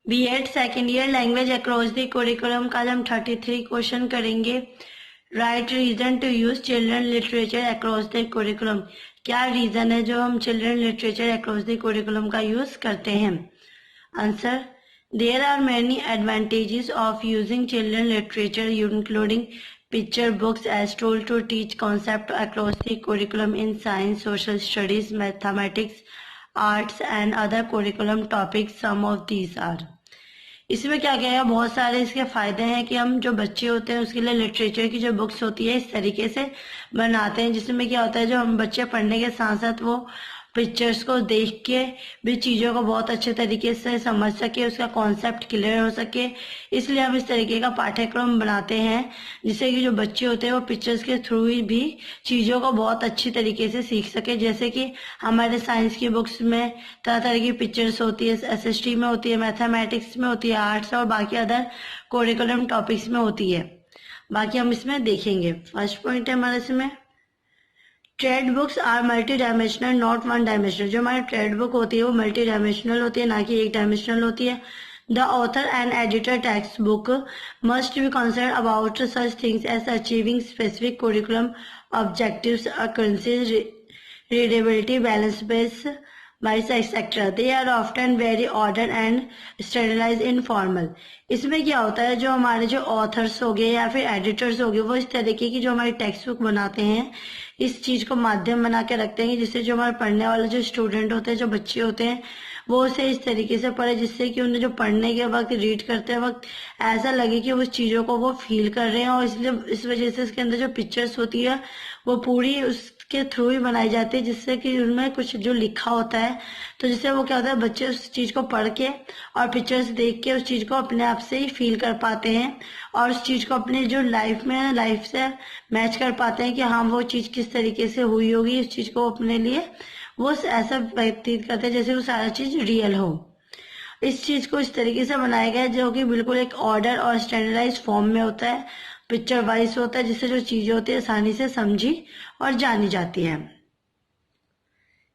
B.Ed second year language across the curriculum का हम 33 question करेंगे। Right reason to use children literature across the curriculum. क्या reason है जो हम children literature across the curriculum का यूज करते हैं? Answer, there are many advantages of using children literature including picture books as tool to teach concept across the curriculum in science, social studies, mathematics, arts and other curriculum topics. Some of these are. इसमें क्या क्या है, बहुत सारे इसके फायदे हैं कि हम जो बच्चे होते हैं उसके लिए लिटरेचर की जो बुक्स होती है इस तरीके से बनाते हैं जिसमें क्या होता है जो हम बच्चे पढ़ने के साथ साथ वो पिक्चर्स को देख के भी चीज़ों को बहुत अच्छे तरीके से समझ सके, उसका कॉन्सेप्ट क्लियर हो सके। इसलिए हम इस तरीके का पाठ्यक्रम बनाते हैं जिससे कि जो बच्चे होते हैं वो पिक्चर्स के थ्रू ही भी चीज़ों को बहुत अच्छी तरीके से सीख सके। जैसे कि हमारे साइंस की बुक्स में तरह तरह की पिक्चर्स होती है, SST में होती है, मैथमेटिक्स में होती है, आर्ट्स और बाकी अदर करिकुलम टॉपिक्स में होती है। बाकी हम इसमें देखेंगे। फर्स्ट पॉइंट है हमारे इसमें, trade books are multi dimensional not one dimensional. जो हमारी ट्रेड बुक होती है वो मल्टी डायमेंशनल होती है, ना कि एक डायमेंशनल होती है। The author and editor text book must be concern about such things as achieving specific curriculum objectives, occurrences, readability, balance base, mice, etc. They are often very ordered and standardized informal. इसमें क्या होता है जो हमारे जो authors हो गए या फिर एडिटर्स हो गए वो इस तरीके की जो हमारी टेक्स्ट बुक बनाते हैं इस चीज को माध्यम बना के रखते हैं जिससे जो हमारे पढ़ने वाले जो स्टूडेंट होते हैं, जो बच्चे होते हैं, वो उसे इस तरीके से पढ़े जिससे कि उन्हें जो पढ़ने के वक्त रीड करते वक्त ऐसा लगे कि उस चीजों को वो फील कर रहे हैं। और इसलिए इस वजह से इसके अंदर जो पिक्चर्स होती है वो पूरी उसके थ्रू ही बनाई जाती है जिससे कि उनमें कुछ जो लिखा होता है तो जिससे वो क्या होता है बच्चे उस चीज को पढ़ के और पिक्चर्स देख के उस चीज को अपने आप से ही फील कर पाते हैं और उस चीज को अपने जो लाइफ से मैच कर पाते हैं कि हाँ वो चीज किस तरीके से हुई होगी। इस चीज को अपने लिए वो ऐसा व्यतीत करते हैं जैसे वो सारा चीज रियल हो। इस चीज को इस तरीके से बनाया गया है जो कि बिल्कुल एक ऑर्डर और स्टैंडर्डाइज फॉर्म में होता है, पिक्चर वाइज होता है जिससे जो चीजें होती है आसानी से समझी और जानी जाती है।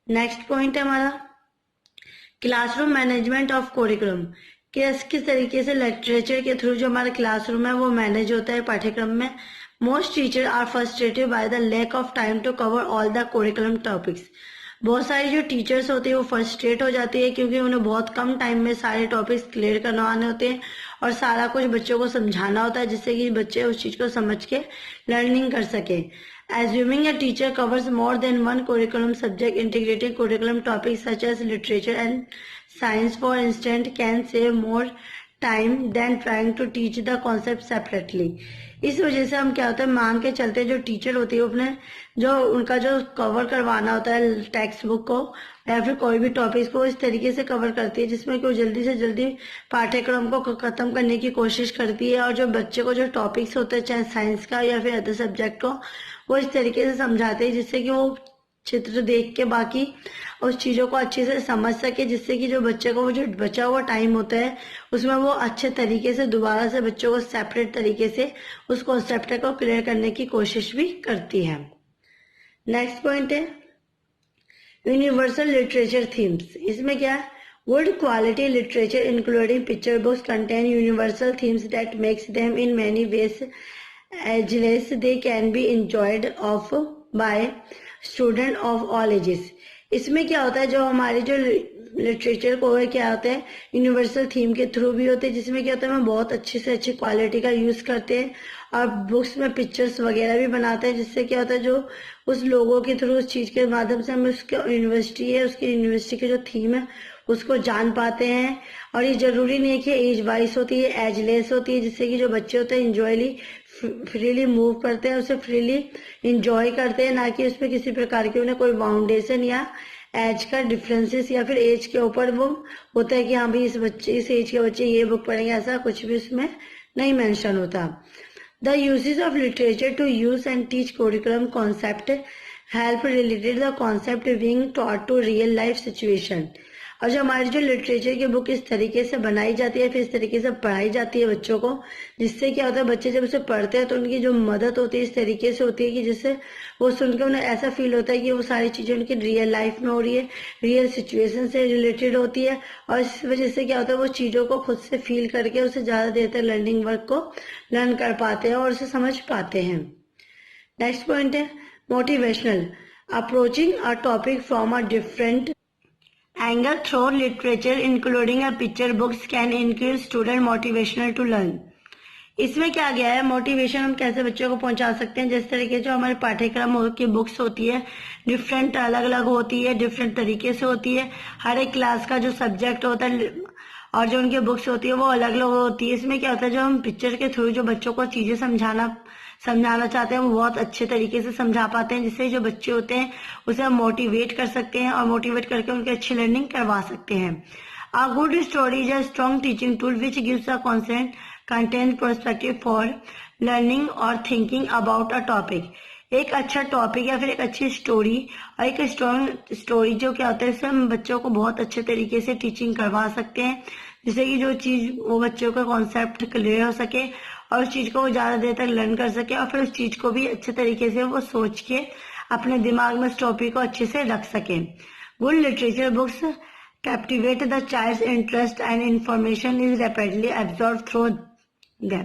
नेक्स्ट पॉइंट है हमारा क्लासरूम मैनेजमेंट ऑफ करिकुलम। किस तरीके से लिटरेचर के थ्रू जो हमारा क्लासरूम है वो मैनेज होता है पाठ्यक्रम में। Most teacher are frustrated by the lack of time to cover all the curriculum topics. बहुत सारी जो टीचर्स होती है वो फ्रस्ट्रेट हो जाती है क्योंकि उन्हें बहुत कम टाइम में सारे टॉपिक्स क्लियर करवाने होते हैं और सारा कुछ बच्चों को समझाना होता है जिससे कि बच्चे उस चीज को समझ के लर्निंग कर सके। Assuming a teacher covers more than one curriculum subject, integrating curriculum topics such as literature and science, for instance, can save more time than trying to teach the concept separately. इस वजह से हम क्या होता है मान के चलते हैं जो टीचर होती है अपने जो उनका जो कवर करवाना होता है टेक्स्ट बुक को या फिर कोई भी टॉपिक को इस तरीके से कवर करती है जिसमें कि वो जल्दी से जल्दी पाठ्यक्रम को खत्म करने की कोशिश करती है और जो बच्चे को जो टॉपिक्स होते हैं चाहे साइंस का या फिर अदर सब्जेक्ट को वो इस तरीके से समझाते हैं जिससे कि वो चित्र देख के बाकी उस चीजों को अच्छे से समझ सके जिससे कि जो बच्चे को वो जो बचा हुआ टाइम होता है उसमें वो अच्छे तरीके से दोबारा से बच्चों को सेपरेट तरीके से उस कॉन्सेप्ट को क्लियर करने की कोशिश भी करती है। नेक्स्ट पॉइंट है यूनिवर्सल लिटरेचर थीम्स। इसमें क्या है good quality literature including picture books contain universal themes that makes them in many ways ageless they can be enjoyed of by student of all ages. इसमें क्या होता है जो हमारे जो लिटरेचर को है क्या होता है यूनिवर्सल थीम के थ्रू भी होते हैं जिसमें क्या होता है हम बहुत अच्छे से अच्छी क्वालिटी का यूज करते हैं और बुक्स में पिक्चर्स वगैरह भी बनाते हैं जिससे क्या होता है जो उस लोगों के थ्रू उस चीज के माध्यम से हम उसके यूनिवर्सिटी है उसकी यूनिवर्सिटी की जो थीम है उसको जान पाते हैं। और ये जरूरी नहीं है कि एज वाइज होती है, एजलेस होती है जिससे कि जो बच्चे होते हैं इंजॉयली फ्रीली मूव करते हैं, उसे फ्रीली इंजॉय करते हैं, ना कि उसमें किसी प्रकार की उन्हें कोई बाउंडेशन या एज का डिफरेंसेस या फिर एज के ऊपर वो होता है कि हाँ भाई इस एज के बच्चे ये बुक पढ़ेंगे, ऐसा कुछ भी उसमें नहीं मेंशन होता। The uses of literature to use and teach curriculum concept help related the concept being taught to real life situation. और जो हमारी जो लिटरेचर की बुक इस तरीके से बनाई जाती है, फिर इस तरीके से पढ़ाई जाती है बच्चों को, जिससे क्या होता है बच्चे जब उसे पढ़ते हैं तो उनकी जो मदद होती है इस तरीके से होती है कि जिससे वो सुनकर उन्हें ऐसा फील होता है कि वो सारी चीजें उनकी रियल लाइफ में हो रही है, रियल सिचुएशन से रिलेटेड होती है, और इस वजह से क्या होता है वो चीजों को खुद से फील करके उसे ज्यादा देर तक लर्निंग वर्क को लर्न कर पाते हैं और उसे समझ पाते हैं। नेक्स्ट पॉइंट है motivational, approaching a topic from a different angle through literature including a picture books can increase student motivational to learn. इसमें क्या गया है, मोटिवेशन हम कैसे बच्चों को पहुंचा सकते हैं, जिस तरीके जो हमारे पाठ्यक्रम की बुक्स होती है डिफरेंट अलग अलग होती है, डिफरेंट तरीके से होती है, हर एक क्लास का जो सब्जेक्ट होता है और जो उनकी बुक्स होती है वो अलग अलग होती है। इसमें क्या होता है जो हम पिक्चर के थ्रू जो बच्चों को चीजें समझाना चाहते हैं वो बहुत अच्छे तरीके से समझा पाते हैं, जिससे जो बच्चे होते हैं उसे हम मोटिवेट कर सकते हैं और मोटिवेट करके उनकी अच्छी लर्निंग करवा सकते हैं। A good story is a strong teaching tool which gives a content perspective for learning or thinking about a topic. एक अच्छा टॉपिक या फिर एक अच्छी स्टोरी और एक स्ट्रॉन्ग स्टोरी जो क्या होता है इससे हम बच्चों को बहुत अच्छे तरीके से टीचिंग करवा सकते हैं, जिससे कि जो चीज वो बच्चों का कॉन्सेप्ट क्लियर हो सके और उस चीज को वो ज्यादा देर तक लर्न कर सके और फिर उस चीज को भी अच्छे तरीके से वो सोच के अपने दिमाग में उस टॉपिक को अच्छे से रख सके। Good literature books captivate the child's interest and information is rapidly absorbed through them.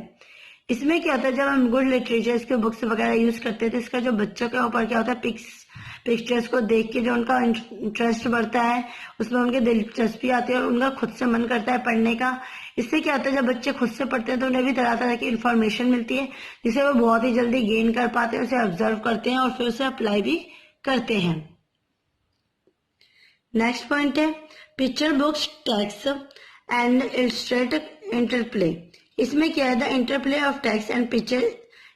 इसमें क्या होता है जब हम गुड लिटरेचर के बुक्स वगैरह यूज करते हैं तो इसका जो बच्चों के ऊपर क्या होता है पिक्चर्स को देख के जो उनका इंटरेस्ट बढ़ता है, उसमें उनकी दिलचस्पी आती है और उनका खुद से मन करता है पढ़ने का। इससे क्या होता है जब बच्चे खुद से पढ़ते हैं तो उन्हें भी तरह तरह की इन्फॉर्मेशन मिलती है जिसे वो बहुत ही जल्दी गेन कर पाते हैं, उसे ऑब्जर्व करते हैं और फिर उसे अप्लाई भी करते हैं। नेक्स्ट पॉइंट है picture books text and illustrate interplay. इसमें क्या है the interplay of text and picture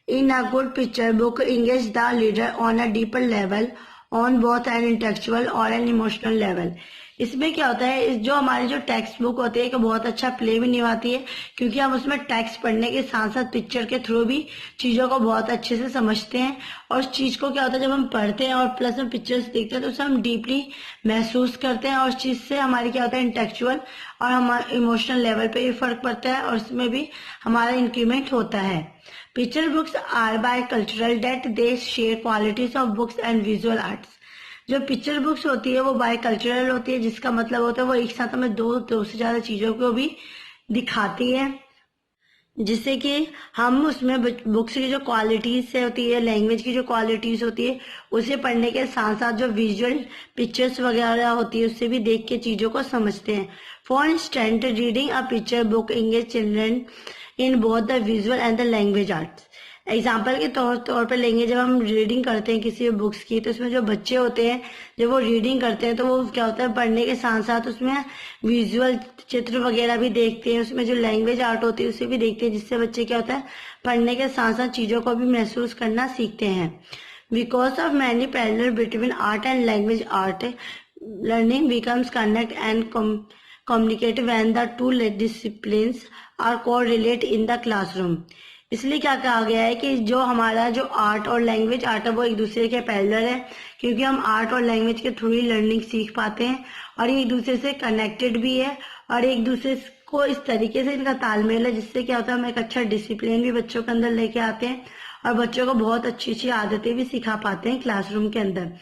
in a good picture book engage the leader on a deeper level on both an intellectual और an emotional level. इसमें क्या होता है जो हमारी जो टेक्स्ट बुक होती है कि बहुत अच्छा प्ले भी निभाती है, क्योंकि हम उसमें टेक्स्ट पढ़ने के साथ साथ पिक्चर के थ्रू भी चीजों को बहुत अच्छे से समझते हैं और उस चीज को क्या होता है जब हम पढ़ते हैं और प्लस में पिक्चर्स देखते हैं तो उसे हम डीपली महसूस करते हैं और उस चीज से हमारी क्या होता है इंटेलेक्चुअल और हमारे इमोशनल लेवल पे भी फर्क पड़ता है और उसमें भी हमारा इंक्रीमेंट होता है। Picture books are by cultural date they share qualities of books and visual arts. जो पिक्चर बुक्स होती है वो बाय कल्चरल होती है, जिसका मतलब होता है वो एक साथ हमें दो से ज्यादा चीजों को भी दिखाती है, जिससे कि हम उसमें बुक्स की जो क्वालिटीज से होती है, लैंग्वेज की जो क्वालिटीज होती है उसे पढ़ने के साथ साथ जो विजुअल पिक्चर्स वगैरह होती है उससे भी देख के चीजों को समझते हैं। For instant reading a picture book engage children in both the visual and the language arts. Example के तौर पर लेंगे, जब हम रीडिंग करते हैं किसी बुक्स की तो उसमें जो बच्चे होते हैं जब वो रीडिंग करते हैं तो वो क्या होता है पढ़ने के साथ साथ उसमें विजुअल चित्र वगैरह भी देखते हैं, उसमें जो लैंग्वेज आर्ट होती है उसे भी देखते हैं, जिससे बच्चे क्या होता है पढ़ने के साथ साथ चीजों को भी महसूस करना सीखते हैं। Because of many parallel between art and language art learning becomes connect and communicate when the two disciplines are correlate in the classroom. इसलिए क्या कहा गया है कि जो हमारा जो आर्ट और लैंग्वेज आर्ट है वो एक दूसरे के पैरेलल है, क्योंकि हम आर्ट और लैंग्वेज के थ्रू ही लर्निंग सीख पाते हैं और ये एक दूसरे से कनेक्टेड भी है और एक दूसरे को इस तरीके से इनका तालमेल है, जिससे क्या होता है हम एक अच्छा डिसिप्लिन भी बच्चों के अंदर लेके आते हैं और बच्चों को बहुत अच्छी अच्छी आदतें भी सिखा पाते हैं क्लासरूम के अंदर।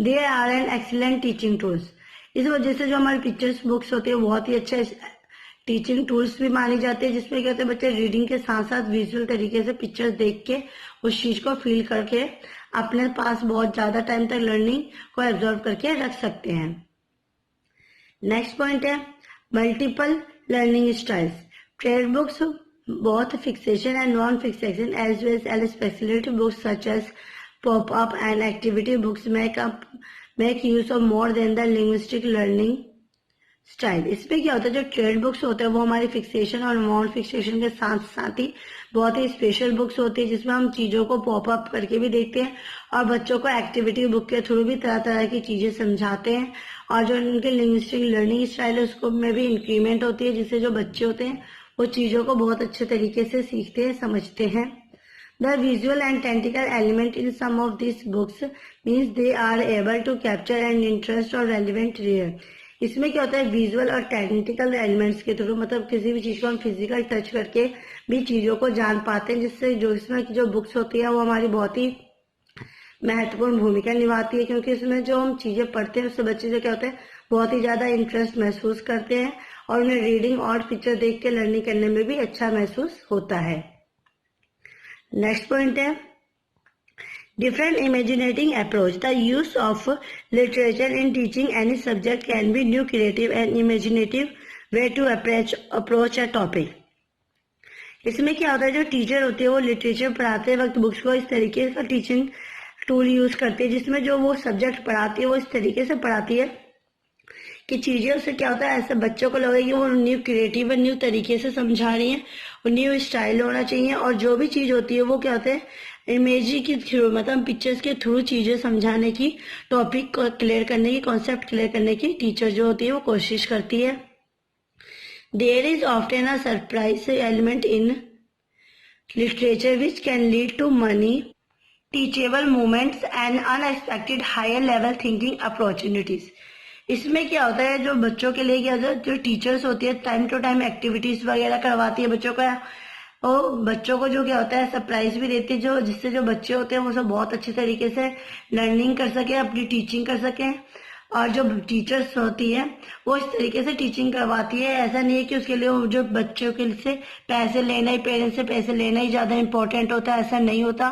They are an excellent teaching tools. इस वजह से जो हमारी पिक्चर्स बुक्स होती है बहुत ही अच्छे टीचिंग टूल्स भी मानी जाती है, जिसमें क्या होता है बच्चे रीडिंग के साथ साथ विजुअल तरीके से पिक्चर्स देख के उस चीज को फील करके अपने पास बहुत ज्यादा टाइम तक लर्निंग को एब्जॉर्व करके रख सकते हैं। नेक्स्ट पॉइंट है multiple learning styles. Trade books both fixation and non-fixation as well as speculative books such as pop-up and activity books make use of more than the linguistic learning style. इसमें क्या होता है जो trade books होते हैं वो हमारी fixation और नॉन फिक्सेशन के साथ साथ ही बहुत ही स्पेशल बुक्स होती है, जिसमें हम चीजों को पॉप अप करके भी देखते हैं और बच्चों को एक्टिविटी बुक के थ्रू भी तरह तरह की चीजें समझाते हैं और जो उनके लिंग्विस्टिक लर्निंग स्टाइल है उसको में भी इंक्रीमेंट होती है, जिससे जो बच्चे होते हैं वो चीजों को बहुत अच्छे तरीके से सीखते हैं, समझते हैं। The visual and technical element in some of these books means they are able to capture an interest or relevant reader. इसमें क्या होता है, विजुअल और टेक्निकल एलिमेंट्स के थ्रू, मतलब किसी भी चीज को हम फिजिकल टच करके भी चीजों को जान पाते हैं, जिससे जो इसमें जो बुक्स होती है वो हमारी बहुत ही महत्वपूर्ण भूमिका निभाती है, क्योंकि इसमें जो हम चीजें पढ़ते हैं उससे बच्चे जो क्या होते हैं बहुत ही ज्यादा इंटरेस्ट महसूस करते हैं और उन्हें रीडिंग और पिक्चर देख के लर्निंग करने में भी अच्छा महसूस होता है। नेक्स्ट पॉइंट है different imaginating approach. The use of literature in teaching any subject can be new, creative and imaginative way to approach a topic. इसमें क्या होता है, जो टीचर होती है वो लिटरेचर पढ़ाते वक्त बुक्स को इस तरीके का टीचिंग टूल यूज करती है, जिसमें जो वो सब्जेक्ट पढ़ाती है वो इस तरीके से पढ़ाती है कि चीजें उससे क्या होता है, ऐसे बच्चों को लगे कि वो न्यू क्रिएटिव न्यू तरीके से समझा रही है और न्यू स्टाइल होना चाहिए, और जो भी चीज होती है वो क्या होता है इमेजी के थ्रू, मतलब पिक्चर्स के थ्रू चीजें समझाने की, टॉपिक को क्लियर करने की, कॉन्सेप्ट क्लियर करने की टीचर जो होती है वो कोशिश करती है। There is often a surprise element in literature which can lead to many teachable moments and unexpected higher level thinking opportunities. इसमें क्या होता है, जो बच्चों के लिए क्या होता है, जो टीचर्स होती है टाइम टू टाइम एक्टिविटीज वगैरह करवाती है बच्चों का, और बच्चों को जो क्या होता है सरप्राइज भी देती है, जो जिससे जो बच्चे होते हैं वो सब बहुत अच्छे तरीके से लर्निंग कर सके, अपनी टीचिंग कर सके। और जो टीचर्स होती है वो इस तरीके से टीचिंग करवाती है, ऐसा नहीं है कि उसके लिए जो बच्चों के से पैसे लेना ही, पेरेंट्स से पैसे लेना ही ज्यादा इंपॉर्टेंट होता है, ऐसा नहीं होता।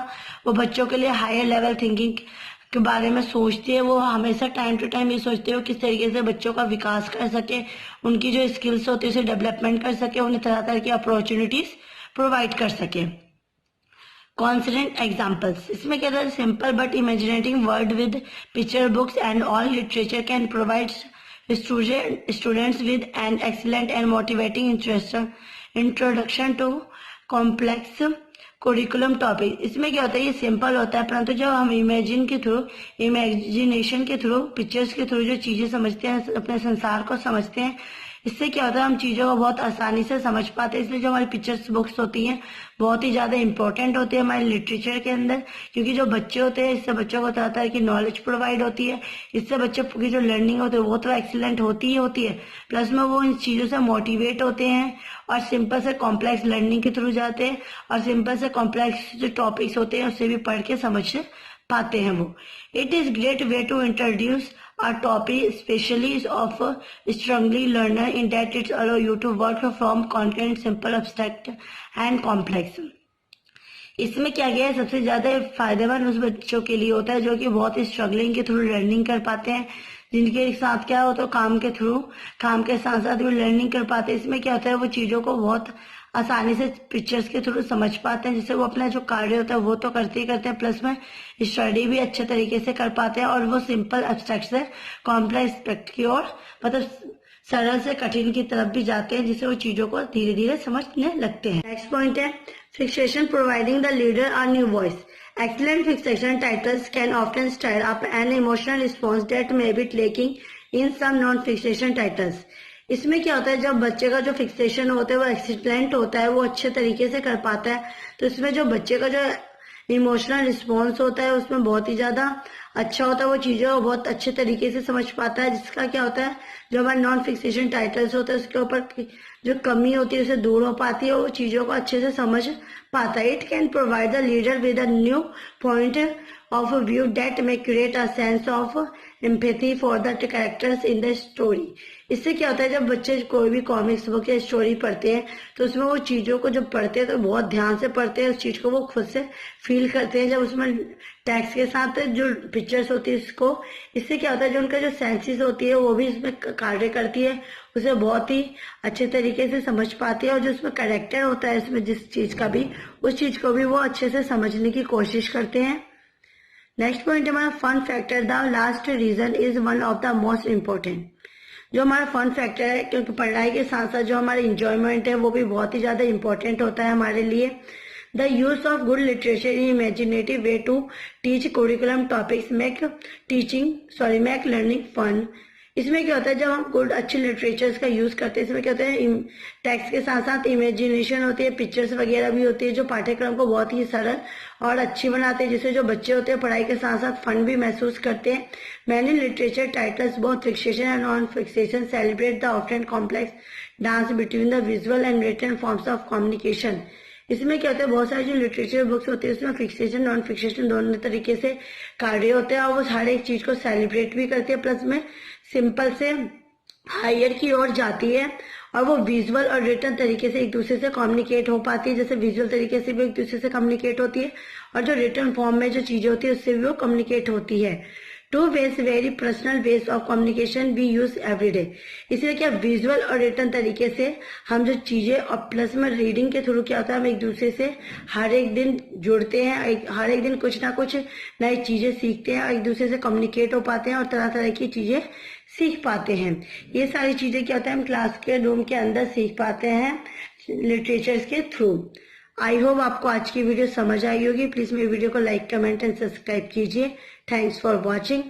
वो बच्चों के लिए हायर लेवल थिंकिंग के बारे में सोचती है, वो हमेशा टाइम टू टाइम ये सोचते हो किस तरीके से बच्चों का विकास कर सके, उनकी जो स्किल्स होती है उसे डेवलपमेंट कर सके, उन्हें तरह तरह की अपॉर्चुनिटीज प्रोवाइड कर सके। कॉन्सिडेंट एग्जाम्पल्स, इसमें क्या है, simple but imaginating word with picture books and all literature can provide students with an excellent and motivating introduction to complex curriculum topic. इसमें क्या होता है, ये सिंपल होता है, परंतु जब हम इमेजिनेशन के थ्रू पिक्चर्स के थ्रू जो चीजें समझते हैं, अपने संसार को समझते हैं, इससे क्या होता है हम चीजों को बहुत आसानी से समझ पाते हैं। इसलिए जो हमारी पिक्चर्स बुक्स होती हैं बहुत ही ज्यादा इंपॉर्टेंट होती है हमारे लिटरेचर के अंदर, क्योंकि जो बच्चे होते हैं इससे बच्चों को तरह तरह की नॉलेज प्रोवाइड होती है, इससे बच्चों की जो लर्निंग होती है वो तो एक्सीलेंट होती है, प्लस में वो इन चीजों से मोटिवेट होते हैं और सिंपल से कॉम्प्लेक्स लर्निंग के थ्रू जाते हैं, और सिंपल से कॉम्प्लेक्स जो टॉपिक्स होते हैं उससे भी पढ़ के समझ पाते हैं वो। It is great way to introduce a topic especially of a strongly learner in that it allow you to work from content simple, abstract and complex. इसमें क्या गया है, सबसे ज्यादा फायदेमंद उस बच्चों के लिए होता है जो कि बहुत ही स्ट्रगलिंग के थ्रू लर्निंग कर पाते हैं, जिनके साथ क्या होता है काम के साथ साथ भी लर्निंग कर पाते हैं। इसमें क्या होता है, वो चीजों को बहुत आसानी से पिक्चर्स के थ्रू समझ पाते हैं, जिससे वो अपना जो कार्य होता है वो तो करते ही करते हैं, प्लस में स्टडी भी अच्छे तरीके से कर पाते हैं, और वो सिंपल एब्स्ट्रैक्ट से कॉम्प्लेक्स की ओर, मतलब सरल से कठिन की तरफ भी जाते हैं, जिससे वो चीजों को धीरे धीरे समझने लगते हैं। नेक्स्ट पॉइंट है fixation providing the leader a new voice. Excellent fixation titles can often stir up an emotional response that may be lacking in some non-fixation titles. इसमें क्या होता है, जब बच्चे का जो फिक्सेशन होता है वो एक्सीलेंट होता है, वो अच्छे तरीके से कर पाता है, तो इसमें जो बच्चे का जो इमोशनल रिस्पॉन्स होता है उसमें बहुत ही ज्यादा अच्छा होता है, वो चीजों को बहुत अच्छे तरीके से समझ पाता है, जिसका क्या होता है जो हमारे नॉन फिक्सेशन टाइटल्स होते हैं उसके ऊपर जो कमी होती है उसे दूर हो पाती है, वो चीजों को अच्छे से समझ पाता है। It can provide the reader with a new point of a view that may create a sense of empathy for the characters in the story. इससे क्या होता है, जब बच्चे कोई भी कॉमिक्स बुक या स्टोरी पढ़ते हैं तो उसमें वो चीजों को जब पढ़ते हैं तो बहुत ध्यान से पढ़ते हैं, उस चीज को वो खुद से फील करते हैं, जब उसमें टेक्स्ट के साथ जो पिक्चर्स होती है उसको, इससे क्या होता है जो उनका जो सेंसेस होती है वो भी इसमें कार्य करती है, उसे बहुत ही अच्छे तरीके से समझ पाती है, और जो उसमें कैरेक्टर होता है इसमें जिस चीज का भी, उस चीज को भी वो अच्छे से समझने की कोशिश करते हैं। नेक्स्ट पॉइंट है हमारा fun factor. The last reason is one of the most important. जो हमारा फन फैक्टर है, क्योंकि पढ़ाई के साथ साथ जो हमारा इंजॉयमेंट है वो भी बहुत ही ज्यादा इंपॉर्टेंट होता है हमारे लिए। The use of good literature in imaginative way to teach curriculum topics make learning fun. इसमें क्या होता है, जब हम गुड अच्छे लिटरेचर्स का यूज करते हैं, इसमें क्या होता है, टेक्स्ट के साथ साथ इमेजिनेशन होती है, पिक्चर्स वगैरह भी होती है, जो पाठ्यक्रम को बहुत ही सरल और अच्छी बनाते हैं, जिससे जो बच्चे होते हैं पढ़ाई के साथ साथ फन भी महसूस करते हैं। Many literature titles both fiction and non fiction celebrate the often complex dance between the visual and written forms of communication. इसमें क्या होता है, बहुत सारी जो लिटरेचर बुक्स होती है उसमें फिक्सेशन नॉन फिक्सेशन दोनों तरीके से कार्य होते हैं, और वो हर एक चीज को सेलिब्रेट भी करती है, प्लस में सिंपल से हायर की ओर जाती है, और वो विजुअल और रिटन तरीके से एक दूसरे से कम्युनिकेट हो पाती है। जैसे विजुअल तरीके से भी एक दूसरे से कम्युनिकेट होती है, और जो रिटन फॉर्म में जो चीजें होती है उससे भी वो कम्युनिकेट होती है। Two ways very personal ways of communication we use everyday. इसलिए क्या विजुअल और रिटन तरीके से हम जो चीजें, और प्लस में रीडिंग के थ्रू क्या होता है, हम एक दूसरे से हर एक दिन जुड़ते हैं, हर एक दिन कुछ ना कुछ नई चीजें सीखते हैं, और एक दूसरे से कम्युनिकेट हो पाते हैं और तरह तरह की चीजें सीख पाते हैं। ये सारी चीजें क्या होता है, हम क्लास के रूम के अंदर सीख पाते हैं लिटरेचर्स के थ्रू। आई होप आपको आज की वीडियो समझ आई होगी। प्लीज मेरी वीडियो को लाइक, कमेंट एंड सब्सक्राइब कीजिए। Thanks for watching.